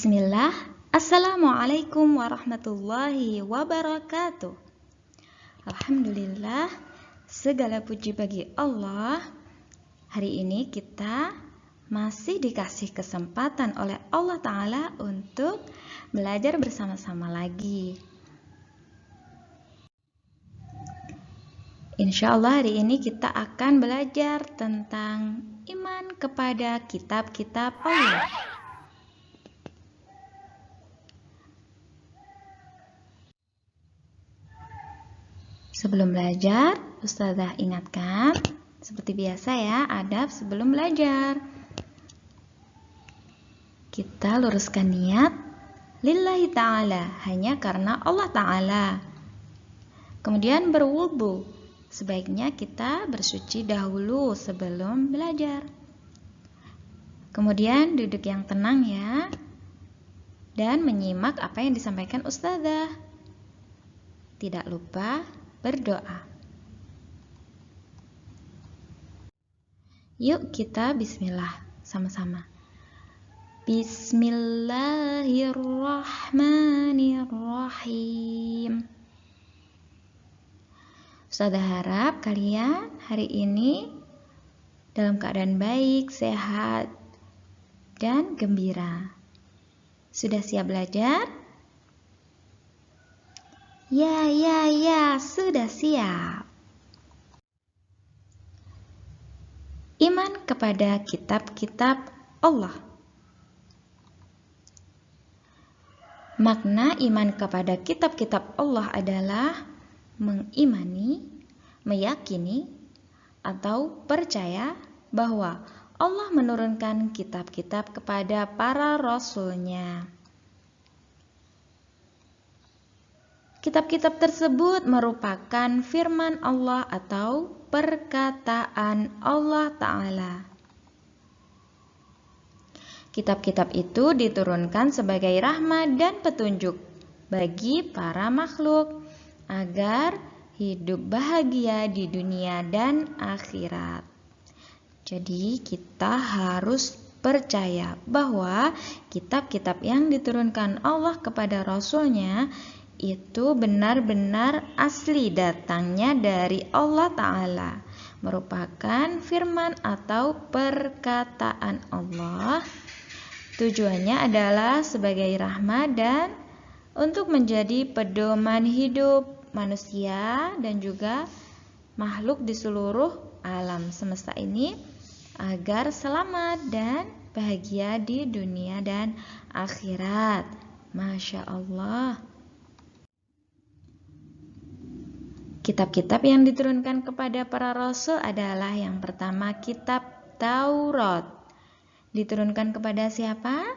Bismillah, Assalamualaikum warahmatullahi wabarakatuh. Alhamdulillah, segala puji bagi Allah. Hari ini kita masih dikasih kesempatan oleh Allah Ta'ala untuk belajar bersama-sama lagi. Insya Allah hari ini kita akan belajar tentang iman kepada kitab-kitab Allah. Sebelum belajar, Ustazah ingatkan, seperti biasa ya, adab sebelum belajar. Kita luruskan niat, lillahi ta'ala, hanya karena Allah Ta'ala. Kemudian berwudu, sebaiknya kita bersuci dahulu sebelum belajar. Kemudian duduk yang tenang ya, dan menyimak apa yang disampaikan Ustazah. Tidak lupa berdoa. Yuk kita bismillah sama-sama. Bismillahirrahmanirrahim. Ustazah harap kalian hari ini dalam keadaan baik, sehat, dan gembira. Sudah siap belajar? Ya, sudah siap. Iman kepada kitab-kitab Allah. Makna iman kepada kitab-kitab Allah adalah mengimani, meyakini, atau percaya bahwa Allah menurunkan kitab-kitab kepada para rasul-Nya. Kitab-kitab tersebut merupakan firman Allah atau perkataan Allah Ta'ala. Kitab-kitab itu diturunkan sebagai rahmat dan petunjuk bagi para makhluk agar hidup bahagia di dunia dan akhirat. Jadi kita harus percaya bahwa kitab-kitab yang diturunkan Allah kepada Rasul-Nya itu benar-benar asli datangnya dari Allah Ta'ala, merupakan firman atau perkataan Allah. Tujuannya adalah sebagai rahmat dan untuk menjadi pedoman hidup manusia dan juga makhluk di seluruh alam semesta ini agar selamat dan bahagia di dunia dan akhirat. Masya Allah. Kitab-kitab yang diturunkan kepada para rasul adalah yang pertama kitab Taurat. Diturunkan kepada siapa?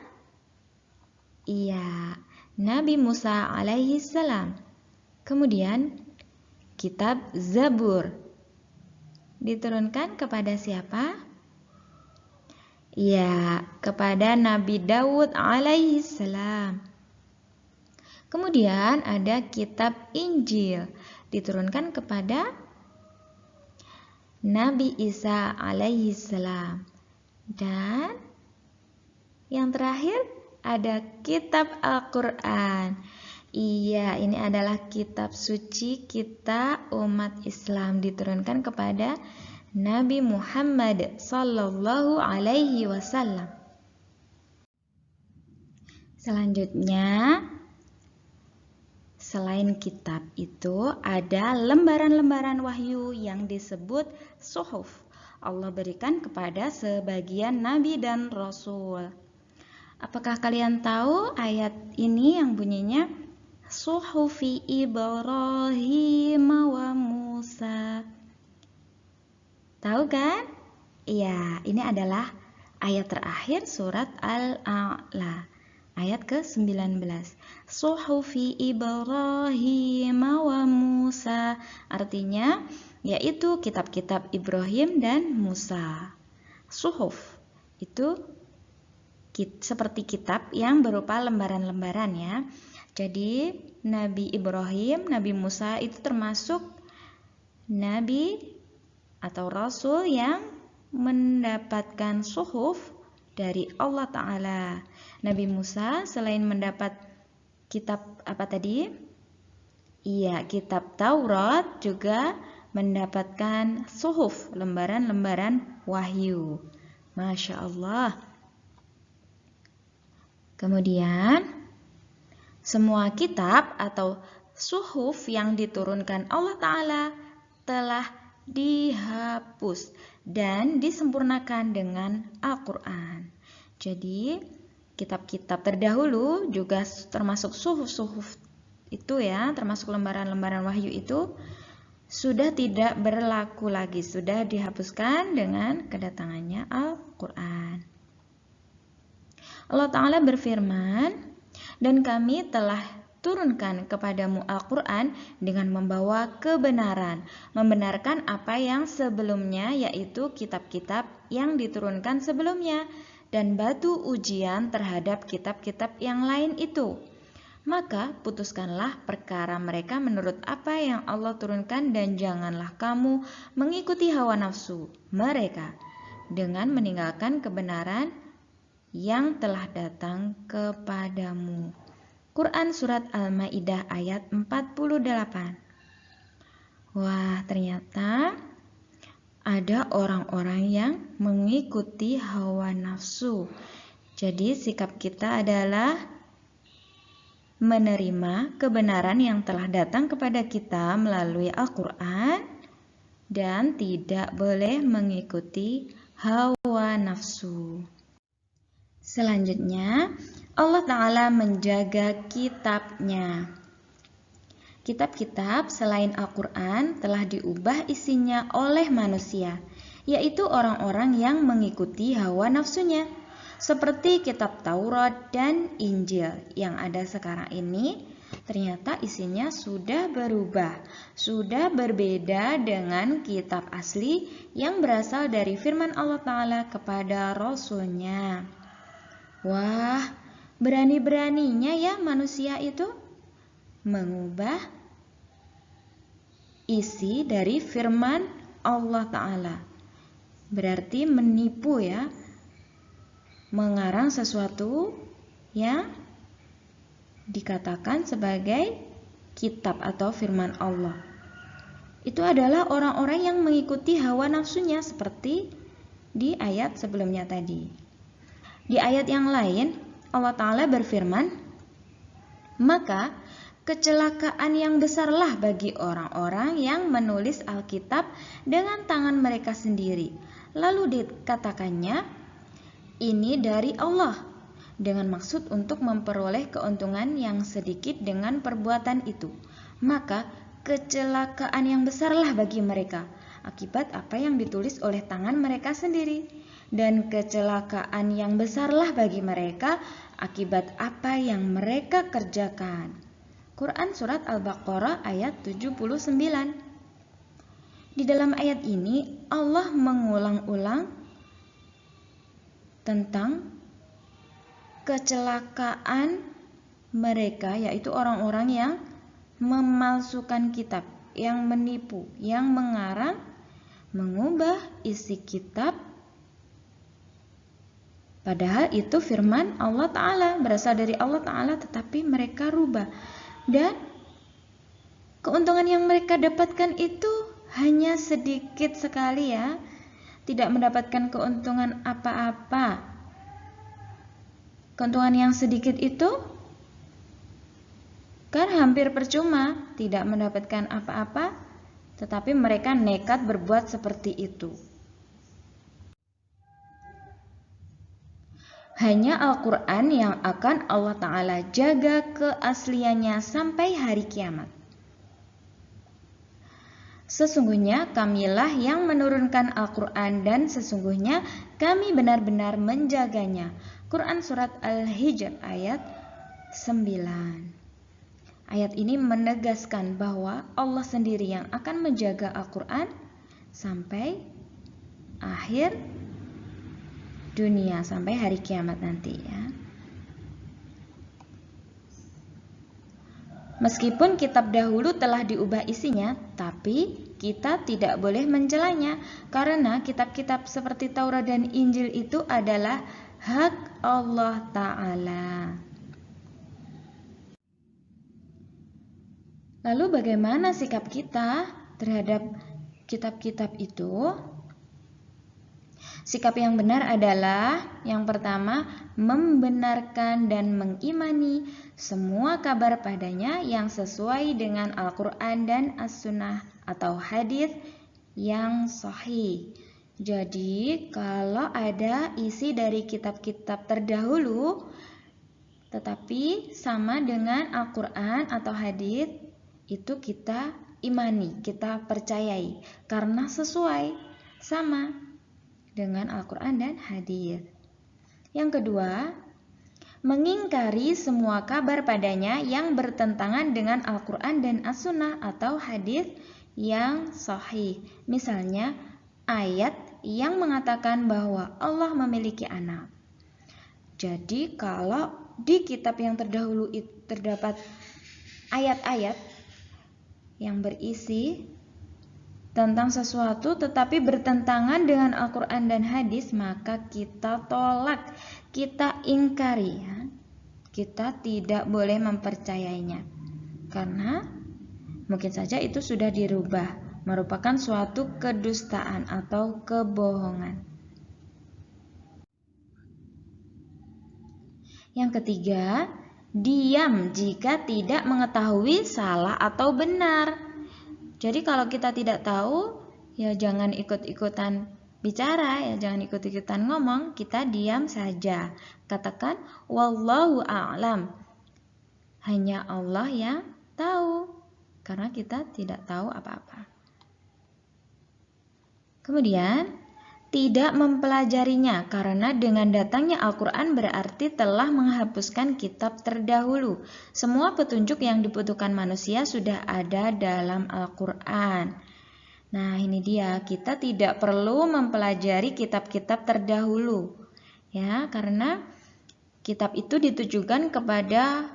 Iya, Nabi Musa alaihi salam. Kemudian kitab Zabur. Diturunkan kepada siapa? Iya, kepada Nabi Daud alaihi salam. Kemudian ada kitab Injil. Diturunkan kepada Nabi Isa alaihi salam. Dan yang terakhir ada kitab Al-Quran. Iya, ini adalah kitab suci kita umat Islam, diturunkan kepada Nabi Muhammad sallallahu alaihi wasallam. Selanjutnya, selain kitab itu ada lembaran-lembaran wahyu yang disebut suhuf. Allah berikan kepada sebagian nabi dan rasul. Apakah kalian tahu ayat ini yang bunyinya Suhufi Ibrahim wa Musa? Tahu kan? Iya, ini adalah ayat terakhir surat Al-A'la. Ayat ke-19. Suhufi Ibrahim wa Musa. Artinya yaitu kitab-kitab Ibrahim dan Musa. Suhuf itu seperti kitab yang berupa lembaran-lembaran ya. Jadi Nabi Ibrahim, Nabi Musa itu termasuk nabi atau rasul yang mendapatkan suhuf dari Allah Ta'ala. Nabi Musa selain mendapat kitab apa tadi? Iya, kitab Taurat, juga mendapatkan suhuf, lembaran-lembaran wahyu. Masya Allah. Kemudian, semua kitab atau suhuf yang diturunkan Allah Ta'ala telah dihapus dan disempurnakan dengan Al-Quran. Jadi, kitab-kitab terdahulu juga termasuk suhuf-suhuf itu ya, termasuk lembaran-lembaran wahyu itu sudah tidak berlaku lagi, sudah dihapuskan dengan kedatangannya Al-Quran. Allah Ta'ala berfirman, dan kami telah turunkan kepadamu Al-Quran dengan membawa kebenaran, membenarkan apa yang sebelumnya, yaitu kitab-kitab yang diturunkan sebelumnya, dan batu ujian terhadap kitab-kitab yang lain itu. Maka putuskanlah perkara mereka menurut apa yang Allah turunkan, dan janganlah kamu mengikuti hawa nafsu mereka dengan meninggalkan kebenaran yang telah datang kepadamu. Quran Surat Al-Ma'idah ayat 48. Wah, ternyata ada orang-orang yang mengikuti hawa nafsu. Jadi sikap kita adalah menerima kebenaran yang telah datang kepada kita melalui Al-Quran dan tidak boleh mengikuti hawa nafsu. Selanjutnya, Allah Ta'ala menjaga kitabnya. Kitab-kitab selain Al-Quran telah diubah isinya oleh manusia, yaitu orang-orang yang mengikuti hawa nafsunya. Seperti kitab Taurat dan Injil yang ada sekarang ini, ternyata isinya sudah berubah, sudah berbeda dengan kitab asli yang berasal dari firman Allah Ta'ala kepada Rasul-Nya. Wah, berani-beraninya ya manusia itu mengubah isi dari firman Allah Ta'ala. Berarti menipu ya, mengarang sesuatu yang dikatakan sebagai kitab atau firman Allah. Itu adalah orang-orang yang mengikuti hawa nafsunya seperti di ayat sebelumnya tadi. Di ayat yang lain Allah Ta'ala berfirman, maka kecelakaan yang besarlah bagi orang-orang yang menulis Alkitab dengan tangan mereka sendiri. Lalu dikatakannya, ini dari Allah, dengan maksud untuk memperoleh keuntungan yang sedikit dengan perbuatan itu. Maka kecelakaan yang besarlah bagi mereka akibat apa yang ditulis oleh tangan mereka sendiri, dan kecelakaan yang besarlah bagi mereka akibat apa yang mereka kerjakan. Quran Surat Al-Baqarah ayat 79. Di dalam ayat ini Allah mengulang-ulang tentang kecelakaan mereka, yaitu orang-orang yang memalsukan kitab, yang menipu, yang mengarang, mengubah isi kitab, padahal itu firman Allah Ta'ala, berasal dari Allah Ta'ala, tetapi mereka rubah. Dan keuntungan yang mereka dapatkan itu hanya sedikit sekali ya, tidak mendapatkan keuntungan apa-apa. Keuntungan yang sedikit itu kan hampir percuma, tidak mendapatkan apa-apa, tetapi mereka nekat berbuat seperti itu. Hanya Al-Quran yang akan Allah Ta'ala jaga keasliannya sampai hari kiamat. Sesungguhnya kamilah yang menurunkan Al-Quran dan sesungguhnya kami benar-benar menjaganya. Quran Surat Al-Hijr ayat 9. Ayat ini menegaskan bahwa Allah sendiri yang akan menjaga Al-Quran sampai akhir dunia, sampai hari kiamat nanti ya. Meskipun kitab dahulu telah diubah isinya, tapi kita tidak boleh mencelanya, karena kitab-kitab seperti Taurat dan Injil itu adalah hak Allah Ta'ala. Lalu bagaimana sikap kita terhadap kitab-kitab itu? Sikap yang benar adalah yang pertama, membenarkan dan mengimani semua kabar padanya yang sesuai dengan Al-Quran dan As-Sunnah atau hadis yang sahih. Jadi kalau ada isi dari kitab-kitab terdahulu tetapi sama dengan Al-Quran atau hadis, itu kita imani, kita percayai karena sesuai sama dengan Al-Quran dan hadis. Yang kedua, mengingkari semua kabar padanya yang bertentangan dengan Al-Quran dan As-Sunnah atau hadis yang sahih. Misalnya ayat yang mengatakan bahwa Allah memiliki anak. Jadi kalau di kitab yang terdahulu itu terdapat ayat-ayat yang berisi tentang sesuatu tetapi bertentangan dengan Al-Quran dan hadis, maka kita tolak, kita ingkari ya. Kita tidak boleh mempercayainya karena mungkin saja itu sudah dirubah, merupakan suatu kedustaan atau kebohongan. Yang ketiga, diam jika tidak mengetahui salah atau benar. Jadi kalau kita tidak tahu, ya jangan ikut-ikutan bicara, ya jangan ikut-ikutan ngomong, kita diam saja. Katakan wallahu a'lam. Hanya Allah yang tahu, karena kita tidak tahu apa-apa. Kemudian, tidak mempelajarinya, karena dengan datangnya Al-Quran berarti telah menghapuskan kitab terdahulu. Semua petunjuk yang dibutuhkan manusia sudah ada dalam Al-Quran. Nah ini dia, kita tidak perlu mempelajari kitab-kitab terdahulu, ya, karena kitab itu ditujukan kepada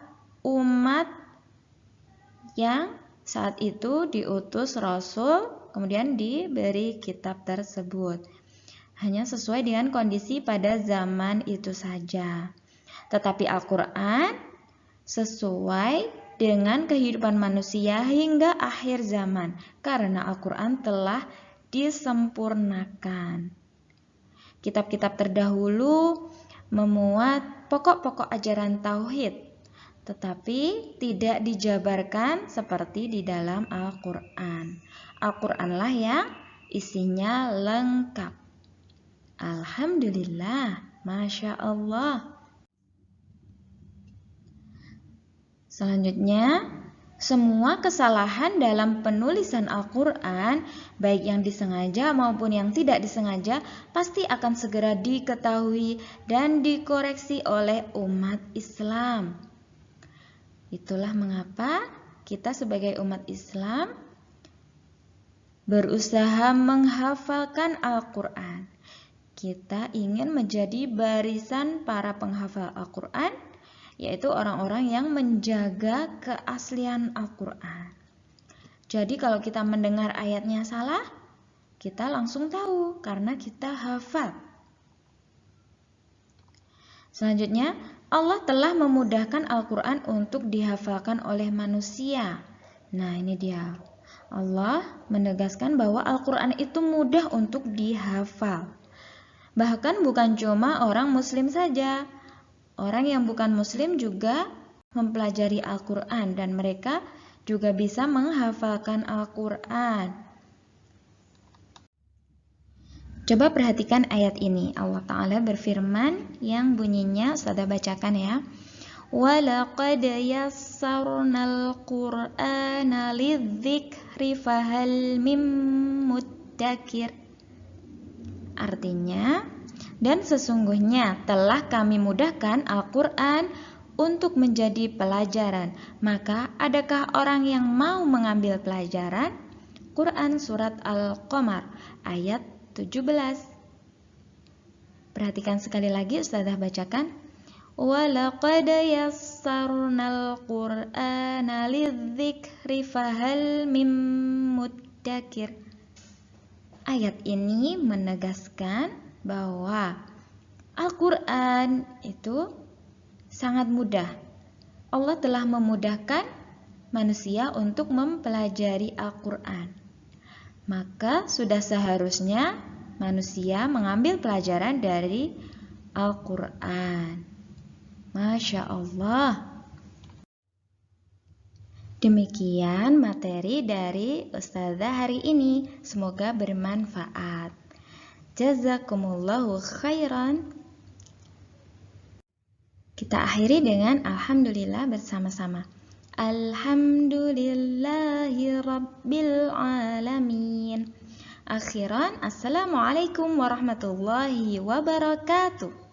umat yang saat itu diutus Rasul, kemudian diberi kitab tersebut. Hanya sesuai dengan kondisi pada zaman itu saja. Tetapi Al-Quran sesuai dengan kehidupan manusia hingga akhir zaman, karena Al-Quran telah disempurnakan. Kitab-kitab terdahulu memuat pokok-pokok ajaran tauhid, tetapi tidak dijabarkan seperti di dalam Al-Quran. Al-Quranlah yang isinya lengkap. Alhamdulillah, Masya Allah. Selanjutnya, semua kesalahan dalam penulisan Al-Quran, baik yang disengaja maupun yang tidak disengaja, pasti akan segera diketahui dan dikoreksi oleh umat Islam. Itulah mengapa kita sebagai umat Islam berusaha menghafalkan Al-Quran. Kita ingin menjadi barisan para penghafal Al-Quran, yaitu orang-orang yang menjaga keaslian Al-Quran. Jadi kalau kita mendengar ayatnya salah, kita langsung tahu karena kita hafal. Selanjutnya, Allah telah memudahkan Al-Quran untuk dihafalkan oleh manusia. Nah ini dia, Allah menegaskan bahwa Al-Quran itu mudah untuk dihafal. Bahkan bukan cuma orang muslim saja, orang yang bukan muslim juga mempelajari Al-Quran dan mereka juga bisa menghafalkan Al-Quran. Coba perhatikan ayat ini. Allah Ta'ala berfirman yang bunyinya, Ustazah bacakan ya. وَلَقَدْ يَسَّرْنَا الْقُرْآنَ لِلذِّكْرِ فَهَلْ مِن مُّدَّكِرٍ. Artinya, dan sesungguhnya telah kami mudahkan Al-Quran untuk menjadi pelajaran. Maka adakah orang yang mau mengambil pelajaran? Quran Surat Al-Qamar ayat 17. Perhatikan sekali lagi, Ustazah bacakan. وَلَقَدْ يَسَّرْنَا الْقُرْآنَ لِلذِّكْرِ فَهَلْ مِن مُّدَّكِرٍ. Ayat ini menegaskan bahwa Al-Quran itu sangat mudah. Allah telah memudahkan manusia untuk mempelajari Al-Quran. Maka sudah seharusnya manusia mengambil pelajaran dari Al-Quran. Masya Allah. Demikian materi dari Ustazah hari ini. Semoga bermanfaat. Jazakumullahu khairan. Kita akhiri dengan alhamdulillah bersama-sama. Alhamdulillahi rabbil alamin. Akhiran, assalamualaikum warahmatullahi wabarakatuh.